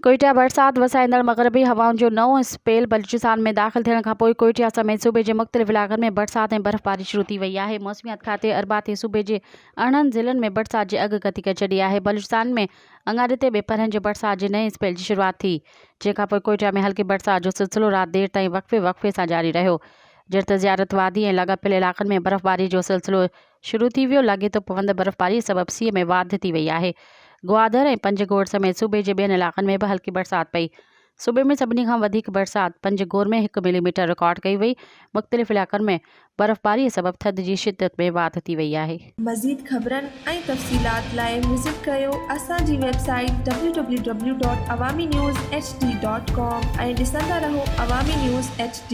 कोयटा बरसात वसाईंदड़ मग़रबी हवाउनि जो नओं स्पेल बलूचिस्तान में दाख़िल थियण खां पोइ कोयटा समेत सूबे जे मुख़्तलिफ़ इलाक़नि में बरसात ऐं बर्फ़बारी शुरू थी वई आहे। मौसमियात खाते अरबा ते सूबे जे 18 ज़िलनि में बरसात जी अॻु कथी करे छॾी आहे। बलूचिस्तान में अङारे ॿे परहनि जे बरसात जे नए स्पेल जी शुरूआत थी, जंहिंखां पोइ कोयटा में हल्की बरसात जो सिलसिलो राति देर ताईं वक़्फ़े सां जारी रहियो। जिरत ज़ियारत वादी ऐं लाॻापियल इलाक़नि में बर्फ़बारी जो सिलसिलो शुरू थी वियो। लॻे थो पवंदड़ बर्फ़बारी सबबि सीअ में वाधि थी वई आहे। ग्वादर ऐं पंजगोड़ समेत सूबे जे ॿियनि इलाक़नि में बि हल्की बरसात पई। सूबे में सभिनी खां वधीक बरसात पंजगोर में 1 मिलीमीटर रिकॉर्ड कई वई। मुख़्तलिफ़ इलाक़नि में बर्फ़बारी सबबि थधि जी शिदत में वाधि थी वई आहे। मज़ीद ख़बरनि ऐं तफ़सीलात लाइ विज़िट कयो असांजी वेबसाइट www.awamiNewsHD.com ऐं ॾिसंदा रहो अवामी न्यूज़ HD।